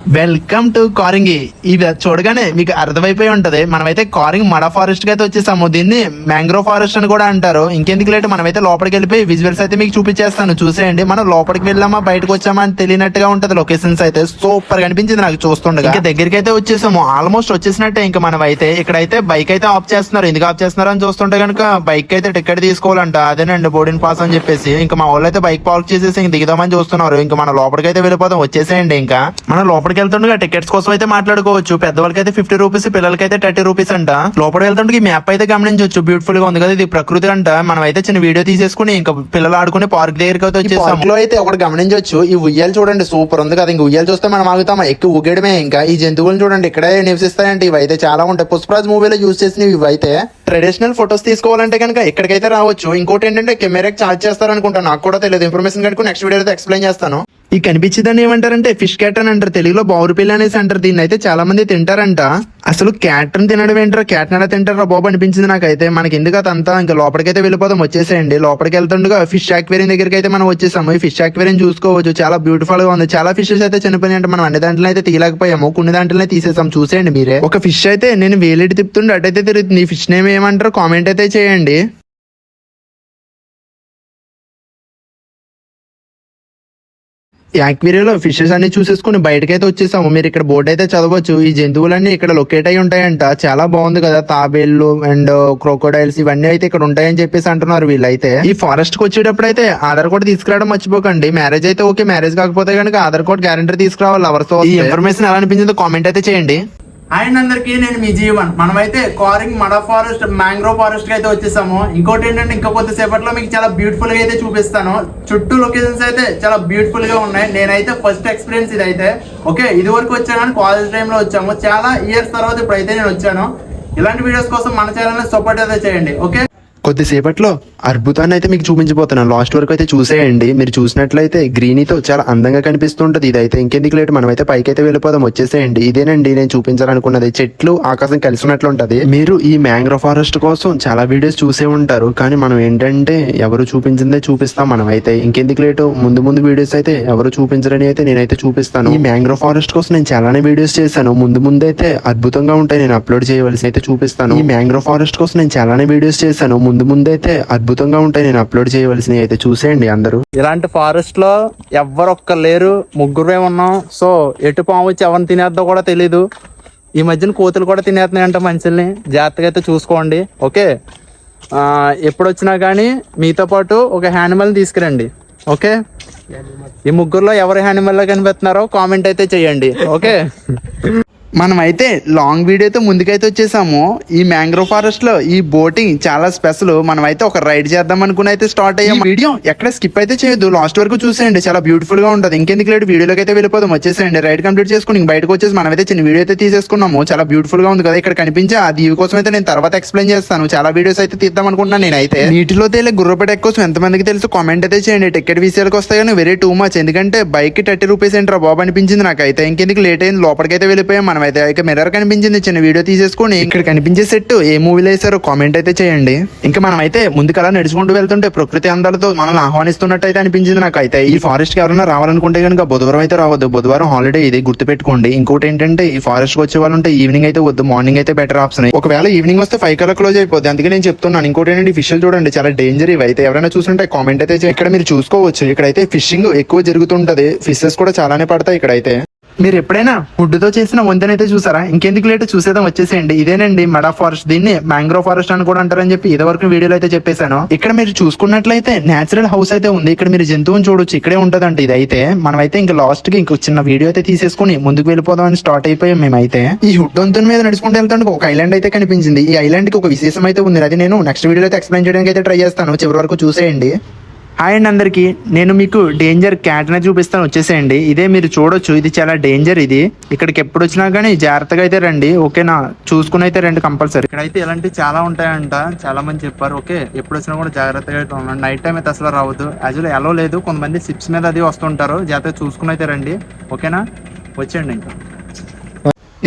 Welcome to Karingi. ఇది చూడగానే మీకు అర్థమైపోయి ఉంటది. మనమైతే కారింగ్ మడ ఫారెస్ట్ కి అయితే వచ్చేసాము. దీన్ని మ్యాంగ్రో ఫారెస్ట్ అని కూడా అంటారు. ఇంకెందుకు లేట్ మనమైతే లోపలికి వెళ్ళిపోయి విజువల్స్ అయితే మీకు చూపించేస్తాను. చూసేయండి. మనం లోపలికి వెళ్ళామా బయటకు వచ్చామా అని తెలియనట్టుగా ఉంటది. లొకేషన్స్ అయితే సూపర్ గా అనిపించింది నాకు చూస్తుండగా. ఇంకా దగ్గరికి అయితే వచ్చేసాము. ఆల్మోస్ట్ వచ్చేసినట్టే. ఇంకా మనం అయితే ఇక్కడైతే బైక్ అయితే ఆఫ్ చేస్తున్నారు. ఎందుకు ఆఫ్ చేస్తున్నారు అని చూస్తుంటే కనుక బైక్ అయితే టికెట్ తీసుకోవాలంట. అదేనండి బోర్డింగ్ పాస్ అని చెప్పేసి. ఇంకా మా వాళ్ళు అయితే బైక్ పార్క్ చేసేసి ఇంక దిగుదామని చూస్తున్నారు. ఇంకా మన లోపలికి అయితే వెళ్ళిపోతాం. వచ్చేసేయండి. ఇంకా మనం లోపలికి వెళ్తుండగా టికెట్స్ కోసం అయితే మాట్లాడుకోవచ్చు. పెద్దవాళ్ళకి అయితే 50 రూపీస్, పిల్లలకి అయితే 30 రూపీస్ అంట. లోపల వెళ్తుంటే ఈ మ్యాప్ అయితే గమనించవచ్చు. బ్యూటిఫుల్ గా ఉంది కదా. ఇది ప్రకృతి అంట. మనం అయితే చిన్న వీడియో తీసేసుకుని ఇంకా పిల్లలు ఆడుకునే పార్క్ దగ్గరికి అయితే వచ్చేసాం. లో అయితే ఒకటి గమనించవచ్చు. ఈ ఉయ్యాలు చూడండి సూపర్ ఉంది కదా. ఇంకా ఉయ్యాలు చూస్తే మనం ఆగుతామా? ఎక్కువ ఊగడమే. ఇంకా ఈ జంతువులను చూడండి ఇక్కడే నివసిస్తాయంటే. ఇవైతే చాలా ఉంటాయి. పుష్పరాజ్ మూవీలో యూజ్ చేసినవి ఇవైతే. ట్రెడిషనల్ ఫొటోస్ తీసుకోవాలంటే కనుక ఇక్కడికైతే రావచ్చు. ఇంకోటి ఏంటంటే కెమెరాకి ఛార్జ్ చేస్తారు అనుకుంటాను. నాకు కూడా తెలియదు. ఇన్ఫర్మేషన్ కనుక నెక్స్ట్ వీడియో అయితే ఎక్స్ప్లెయిన్ చేస్తాను. ఈ కనిపించేదాన్ని ఏమంటారంటే ఫిష్ క్యాట్ అని అంటారు. తెలుగులో బావురుపిల్ల అనేసి అంటారు. దీన్ని అయితే చాలా మంది తింటారంట. అసలు క్యాట్ అని తినడం ఏంటారు, క్యాట్ ఎలా తింటారా బాబు అనిపించింది నాకైతే. మనకి ఎందుకు అదంతా ఇంకా లోపలికైతే వెళ్ళిపోతాం. వచ్చేసేయండి. లోపలికి వెళ్తుండగా ఫిష్ అక్వేరియం దగ్గరికి అయితే మనం వచ్చేసాము. ఈ ఫిష్ అక్వేరియం చూసుకోవచ్చు. చాలా బ్యూటిఫుల్ గా ఉంది. చాలా ఫిషెస్ అయితే చనిపోయినాయి. అంటే మనం అన్ని దాంట్లో అయితే తీయలేకపోయాము. కొన్ని దాంట్లో తీసేసాం. చూసేయండి మీరే. ఒక ఫిష్ అయితే నేను వేలేటి తిప్పుతుండే అటైతే తిరుగుతుంది. ఈ ఫిష్ నేమ్ ఏమంటారు కామెంట్ అయితే చేయండి. యాక్వేరియంలో ఫిషెస్ అన్ని చూసేసుకుని బయటకైతే వచ్చేసాము. మీరు ఇక్కడ బోర్డు అయితే చదవచ్చు. ఈ జంతువులన్నీ ఇక్కడ లొకేట్ అయి ఉంటాయంట. చాలా బాగుంది కదా. తాబేళ్లు అండ్ క్రోకోడైల్స్ ఇవన్నీ అయితే ఇక్కడ ఉంటాయని చెప్పేసి అంటున్నారు వీళ్ళైతే. ఈ ఫారెస్ట్ కి వచ్చేటప్పుడు అయితే ఆధార్ కార్డు తీసుకురావడం మర్చిపోకండి. మ్యారేజ్ అయితే ఓకే, మ్యారేజ్ కాకపోతే కనుక ఆధార్ కార్డు గ్యారంటీ తీసుకురావాలి. ఎవరితో ఈ ఇన్ఫర్మేషన్ ఎలా అనిపించిందో కామెంట్ అయితే చేయండి. అండ్ అందరికి నేను మీ జీవన్. మనమైతే కారింగ్ మడ ఫారెస్ట్ మ్యాంగ్రో ఫారెస్ట్ కి అయితే వచ్చేసాము. ఇంకోటి ఏంటంటే ఇంకా కొద్దిసేపట్లో మీకు చాలా బ్యూటిఫుల్ గా అయితే చూపిస్తాను. చుట్టూ లొకేషన్స్ అయితే చాలా బ్యూటిఫుల్ గా ఉన్నాయి. నేనైతే ఫస్ట్ ఎక్స్పీరియన్స్ ఇదైతే. ఓకే, ఇది వరకు వచ్చాను కానీ కాలేజ్ టైమ్ లో వచ్చాము. చాలా ఇయర్స్ తర్వాత ఇప్పుడైతే నేను వచ్చాను. ఇలాంటి వీడియోస్ కోసం మన ఛానల్ ని సపోర్ట్ అయితే చేయండి. ఓకే, కొద్దిసేపట్లో అద్భుతాన్ని అయితే మీకు చూపించబోతున్నాను. లాస్ట్ వరకు అయితే చూసేయండి. మీరు చూసినట్లయితే గ్రీనీతో చాలా అందంగా కనిపిస్తుంటది. ఇదైతే ఇంకెందుకు లేట్ మనమైతే పైకి అయితే వెళ్ళిపోదాం. వచ్చేసేయండి. ఇదేనండి నేను చూపించాలనుకున్నది. చెట్లు ఆకాశం కలిసి ఉన్నట్లుంటది. మీరు ఈ మ్యాంగ్రో ఫారెస్ట్ కోసం చాలా వీడియోస్ చూసే ఉంటారు. కానీ మనం ఏంటంటే ఎవరు చూపించిందే చూపిస్తాం. మనం అయితే ఇంకెందుకు లేటు ముందు ముందు వీడియోస్ అయితే ఎవరు చూపించరని అయితే నేనైతే చూపిస్తాను. ఈ మ్యాంగ్రో ఫారెస్ట్ కోసం నేను చాలానే వీడియోస్ చేశాను. ముందు అయితే అద్భుతంగా ఉంటాయి. నేను అప్లోడ్ చేయవలసి అయితే చూపిస్తాను. ఈ మ్యాంగ్రో ఫారెస్ట్ కోసం నేను చాలానే వీడియోస్ చేశాను. ముందైతే అద్భుతంగా ఉంటాయి. నేను అప్లోడ్ చేయవలసినవి అయితే చూసేయండి అందరూ. ఇలాంటి ఫారెస్ట్ లో ఎవ్వరొక్కరు లేరు, ముగ్గురే ఉన్నాం. సో ఎటు పాము వచ్చి ఎవరిని తినేద్దో కూడా తెలీదు. ఈ మధ్యన కోతులు కూడా తినేస్తున్నాయంట మనుషుల్ని. జాగ్రత్తగా అయితే చూసుకోండి. ఓకే, ఎప్పుడు వచ్చినా కానీ మీతో పాటు ఒక యానిమల్ తీసుకురండి. ఓకే, ఈ ముగ్గురులో ఎవరు యానిమల్ లో కనిపిస్తున్నారో కామెంట్ అయితే చేయండి. ఓకే, మనమైతే లాంగ్ వీడియోతో ముందుకైతే వచ్చేసాము. ఈ మ్యాంగ్రో ఫారెస్ట్ లో ఈ బోటింగ్ చాలా స్పెషల్. మనమైతే ఒక రైడ్ చేద్దాం అనుకుని అయితే స్టార్ట్ అయ్యాం. వీడియో ఎక్కడ స్కిప్ అయితే చేయొద్దు, లాస్ట్ వరకు చూసేయండి. చాలా బ్యూటిఫుల్ గా ఉంటుంది. ఇంకెందుకు లేడు వీడియోలోకి అయితే వెళ్ళిపోదాం. వచ్చేసేయండి. రైడ్ కంప్లీట్ చేసుకుని బయటకు వచ్చేసి మనమైతే చిన్న వీడియో అయితే తీసేసుకున్నాము. చాలా బ్యూటిఫుల్ గా ఉంది కదా. ఇక్కడ కనిపించే ఆ దీవి కోసం అయితే నేను తర్వాత ఎక్స్ప్లెయిన్ చేస్తాను. చాలా వీడియోస్ అయితే తీద్దాం అనుకుంటున్నాను. నేనైతే నీటిలో తేలే గుర్రపేట కోసం ఎంతమందికి తెలుసు కామెంట్ అయితే చేయండి. టికెట్ విషయాలకు వస్తాయి కానీ వెరీ టూ మచ్. ఎందుకంటే బైక్ కి 30 రూపీస్ ఏంట్రా బాబు అనిపించింది నాకైతే. ఇంకెందుకు లేట్ అయింది. లోపలికైతే వెళ్ళిపోయాం. మనమైతే ఇక మిర్రర్ కనిపించింది. చిన్న వీడియో తీసేసుకుని ఇక్కడ కనిపించే సెట్ ఏ మూవీలో వేసారో కామెంట్ అయితే చేయండి. ఇంకా మనం అయితే ముందుకలా నడుచుకుంటూ వెళ్తుంటే ప్రకృతి అందాలతో మనల్ని ఆహ్వానిస్తున్నట్టు అయితే అనిపించింది నాకైతే. ఈ ఫారెస్ట్ కి ఎవరైనా రావాలనుకుంటే కనుక బుధవారం అయితే రావద్దు. బుధవారం హాలిడే, ఇది గుర్తుపెట్టుకోండి. ఇంకోటి ఏంటంటే ఈ ఫారెస్ట్ కి వచ్చే వాళ్ళు ఉంటే ఈవినింగ్ అయితే వద్దు, మార్నింగ్ అయితే బెటర్ ఆప్షన్. ఒకవేళ ఈవినింగ్ వస్తే 5 కల్లా క్లోజ్ అయిపోద్ది. అందుకే నేను చెప్తున్నాను. ఇంకోటి ఏంటంటే ఫిష్ చూడండి చాలా డేంజర్. ఇవి అయితే ఎవరైనా చూస్తుంటే కామెంట్ అయితే ఇక్కడ మీరు చూసుకోవచ్చు. ఇక్కడైతే ఫిషింగ్ ఎక్కువ జరుగుతుంటది. ఫిషెస్ కూడా చాలానే పడతాయి ఇక్కడైతే. మీరు ఎప్పుడైనా వుడ్తో చేసిన వంతెనైతే చూసారా? ఇంకెందుకు లేట్ చూసేద్దాం. వచ్చేసేయండి. ఇదేనండి మడ ఫారెస్ట్. దీన్ని మ్యాంగ్రో ఫారెస్ట్ అని కూడా అంటారని చెప్పి ఇదివరకు వీడియోలో అయితే చెప్పేశాను. ఇక్కడ మీరు చూసుకున్నట్లయితే నేచురల్ హౌస్ అయితే ఉంది. ఇక్కడ మీరు జంతువుని చూడొచ్చు. ఇక్కడే ఉంటదండి. ఇదైతే మనమైతే ఇంకా లాస్ట్ కి ఇంకొక చిన్న వీడియో అయితే తీసేసుకుని ముందుకు వెళ్ళిపోదాం అని స్టార్ట్ అయిపోయాం మేమైతే. ఈ వుడ్ వంతెన మీద నడుచుకుంటూ వెళ్తానికి ఒక ఐలాండ్ అయితే కనిపించింది. ఈ ఐలాండ్ కి ఒక విశేషం అయితే ఉంది. అది నేను నెక్స్ట్ వీడియోలో అయితే ఎక్స్ప్లెయిన్ చేయడానికి అయితే ట్రై చేస్తాను. చివరి వరకు చూసేయండి. హాయ్ అండి అందరికి. నేను మీకు డేంజర్ క్యాట్ నే చూపిస్తాను. వచ్చేసేయండి. ఇదే మీరు చూడొచ్చు. ఇది చాలా డేంజర్. ఇది ఇక్కడికి ఎప్పుడు వచ్చినా కానీ జాగ్రత్తగా అయితే రండి. ఓకేనా, చూసుకుని అయితే రండి కంపల్సరీ. ఇక్కడైతే ఇలాంటివి చాలా ఉంటాయంట. చాలా మంది చెప్పారు. ఓకే, ఎప్పుడు వచ్చినా కూడా జాగ్రత్తగా అయితే ఉండండి. నైట్ టైం అయితే అసలు రావద్దు. యాక్చువల్లీ ఎలా లేదు, కొంతమంది సిప్స్ మీద అది వస్తుంటారు. జాగ్రత్తగా చూసుకుని అయితే రండి. ఓకేనా, వచ్చేయండి. ఇంకా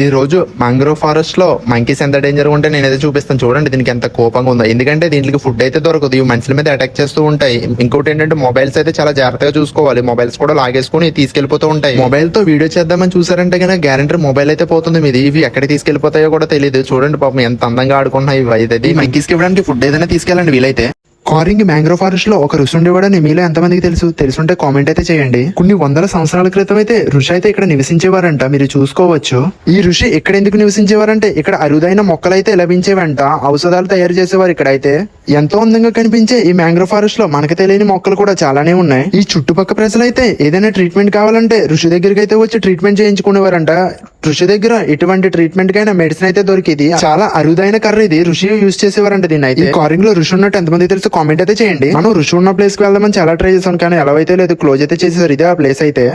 ఈ రోజు మ్యాంగ్రోవ్ ఫారెస్ట్ లో మంకీస్ ఎంత డేంజర్ ఉంటే నేనైతే చూపిస్తాను చూడండి. దీనికి ఎంత కోపంగా ఉందో, ఎందుకంటే దీనికి ఫుడ్ అయితే దొరకదు, ఇవి మనుషుల మీద అటాక్ చేస్తూ ఉంటాయి. ఇంకోటి ఏంటంటే మొబైల్స్ అయితే చాలా జాగ్రత్తగా చూసుకోవాలి, మొబైల్స్ కూడా లాగేసుకుని తీసుకెళ్లిపోతూ ఉంటాయి. మొబైల్ తో వీడియో చేద్దామని చూసారంటే కనుక గ్యారంటీ మొబైల్ అయితే పోతుంది మీది. ఇవి ఎక్కడ తీసుకెళ్లిపోతాయో కూడా తెలియదు. చూడండి పాపం ఎంత అందంగా ఆడుకున్నాయి ఇవి అయితే. ఈ మంకీస్ కి ఇవ్వడానికి ఫుడ్ ఏదైనా తీసుకెళ్ళండి వీలైతే. కారింగ్ మ్యాంగ్రోవ్ ఫారెస్ట్ లో ఒక ఋషి ఉండేవాడని మీలో ఎంతమందికి తెలుసుంటే కామెంట్ అయితే చేయండి. కొన్ని వందల సంవత్సరాల క్రితం అయితే ఋషి అయితే ఇక్కడ నివసించేవారంట, మీరు చూసుకోవచ్చు. ఈ ఋషి ఇక్కడ ఎందుకు నివసించేవారంటే ఇక్కడ అరుదైన మొక్కలు అయితే లభించేవంట, ఔషధాలు తయారు చేసేవారు. ఇక్కడైతే ఎంతో అందంగా కనిపించే ఈ మ్యాంగ్రోవ్ ఫారెస్ట్ లో మనకు తెలియని మొక్కలు కూడా చాలానే ఉన్నాయి. ఈ చుట్టుపక్కల ప్రజలైతే ఏదైనా ట్రీట్మెంట్ కావాలంటే ఋషి దగ్గరికి అయితే వచ్చి ట్రీట్మెంట్ చేయించుకునేవారంట. ఋషి దగ్గర ఎటువంటి ట్రీట్మెంట్ కైనా మెడిసిన్ అయితే దొరికింది. చాలా అరుదైన కర్ర ఇది, ఋషి యూజ్ చేసేవారంట దీన్ని అయితే. ఈ కారింగ్ లో ఋషి ఉన్నట్టు ఎంతమంది తెలుసు కామెంట్ అయితే చేయండి. మనం ఋషి ఉన్న ప్లేస్ కి వెళ్దామని చాలా ట్రై చేసాం, కానీ ఎలా అయితే లేదు, క్లోజ్ అయితే చేసేసారు. ఇదే ఆ ప్లేస్ అయితే.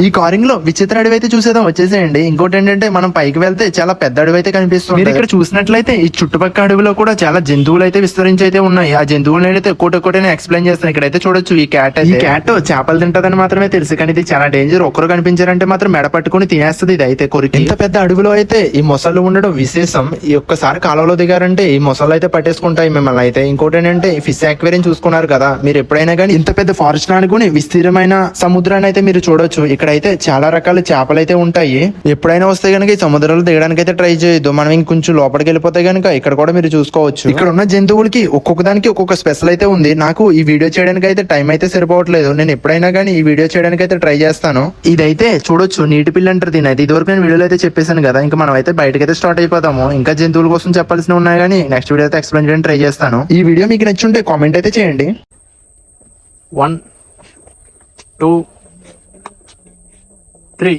ఈ కారింగ్ లో విచిత్ర అడవి అయితే చూసేద్దాం, వచ్చేసేయండి. ఇంకోటి ఏంటంటే మనం పైకి వెళ్తే చాలా పెద్ద అడవి అయితే కనిపిస్తుంది. మీరు ఇక్కడ చూసినట్లయితే ఈ చుట్టుపక్కల అడవిలో కూడా చాలా జంతువులు అయితే విస్తరించి అయితే ఉన్నాయి. ఆ జంతువులు అయితే ఒక్కొక్కటి ఎక్స్ప్లెయిన్ చేస్తాను. ఇక్కడైతే చూడొచ్చు ఈ క్యాట్. ఈ క్యాట్ చేపలు తింటదని మాత్రమే తెలుసు, కానీ ఇది చాలా డేంజర్. ఒక్కరు కనిపించారంటే మాత్రం మెడ పట్టుకుని తినేస్తుంది ఇది అయితే కొరికి. ఇంత పెద్ద అడవిలో అయితే ఈ మొసళ్ళు ఉండడం విశేషం. ఈ ఒక్కసారి కాలంలో దిగారంటే ఈ మొసళ్ళు అయితే పట్టేసుకుంటాయి మిమ్మల్ని అయితే. ఇంకోటి ఏంటంటే ఈ ఫిష్ యాక్వేరియం చూసుకున్నారు కదా, మీరు ఎప్పుడైనా కానీ ఇంత పెద్ద ఫారెస్ట్ అనుకుని విస్తీర్ణమైన సముద్రాన్ని అయితే మీరు చూడొచ్చు. ఇక్కడైతే చాలా రకాల చేపలు అయితే ఉంటాయి. ఎప్పుడైనా వస్తే గనుక ఈ సముద్రంలో దిగడానికి అయితే ట్రై చేయొద్దు. మనం ఇంకొంచెం లోపలికి వెళ్ళిపోతే గనుక ఇక్కడ కూడా మీరు చూసుకోవచ్చు. ఇక్కడ ఉన్న జంతువులకి ఒక్కొక్క దానికి ఒక్కొక్క స్పెషల్ అయితే ఉంది. నాకు ఈ వీడియో చేయడానికి అయితే టైం అయితే సరిపోవట్లేదు. నేను ఎప్పుడైనా కానీ ఈ వీడియో చేయడానికి అయితే ట్రై చేస్తాను. ఇదైతే చూడొచ్చు నీటి పిల్లి అంటారు దీని అయితే. ఇదివరకు నేను వీడియోలో అయితే చెప్పేశాను కదా, ఇంకా మనం అయితే బయటకి అయితే స్టార్ట్ అయిపోతాము. ఇంకా జంతువుల కోసం చెప్పాల్సిన ఉన్నాయి, కానీ నెక్స్ట్ వీడియో అయితే ఎక్స్ప్లెయిన్ చేయడానికి ట్రై చేస్తాను. ఈ వీడియో మీకు నచ్చుంటే కామెంట్ అయితే చేయండి. 1 2 3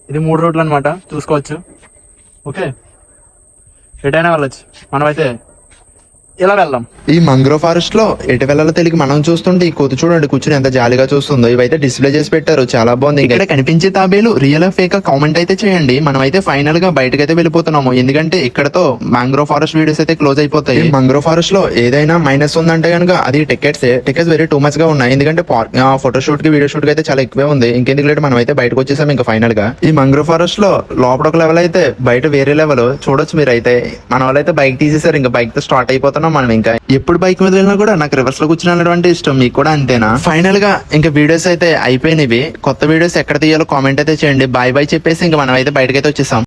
ఇది 3 రోడ్లు అనమాట, చూసుకోవచ్చు. ఓకే, ఎటైనా వెళ్ళచ్చు. మనమైతే ఇలా వెళ్దాం. ఈ మంగ్రోవ్ ఫారెస్ట్ లో ఎటు వెళ్ళాలో తెలియక మనం చూస్తుంటే ఈ కోతి చూడండి కూర్చుని ఎంత జాలిగా చూస్తుందో. ఇవైతే డిస్ప్లే చేసి పెట్టారు, చాలా బాగుంది. ఇక్కడ కనిపించే తాబేలు రియల్ ఫేక్ కామెంట్ అయితే చేయండి. మనం అయితే ఫైనల్ గా బయటకు అయితే వెళ్ళిపోతున్నాము, ఎందుకంటే ఇక్కడతో మంగ్రోవ్ ఫారెస్ట్ వీడియోస్ అయితే క్లోజ్ అయిపోతాయి. మంగ్రోవ్ ఫారెస్ట్ లో ఏదైనా మైనస్ ఉందంటే కనుక అది టికెట్స్ వెరీ టూ మచ్ గా ఉన్నాయి. ఎందుకంటే ఫోటోషూట్ కి వీడియో షూట్ కి అయితే చాలా ఎక్కువే ఉంది. ఇంకెందుకు లేట్ మనం అయితే బయటకు వచ్చేసాం ఇంకా ఫైనల్ గా. ఈ మంగ్రోవ్ ఫారెస్ట్ లో లోపల ఒక లెవెల్ అయితే బయట వేరే లెవెల్ చూడొచ్చు మీరు అయితే. మన వాళ్ళైతే బైక్ తీసేసారు, ఇంకా బైక్ తో స్టార్ట్ అయిపోతున్నాం మనం. ఇంకా ఎప్పుడు బైక్ మీద వెళ్ళినా కూడా నాకు రివర్స్ లో కూర్చుని అంటే ఇష్టం, మీకు కూడా అంతేనా? ఫైనల్ గా ఇంకా వీడియోస్ అయితే అయిపోయినవి. కొత్త వీడియోస్ ఎక్కడ తీయాలో కామెంట్ అయితే చేయండి. బాయ్ బాయ్ చెప్పేసి ఇంకా మనం అయితే బయటకైతే వచ్చేసాం.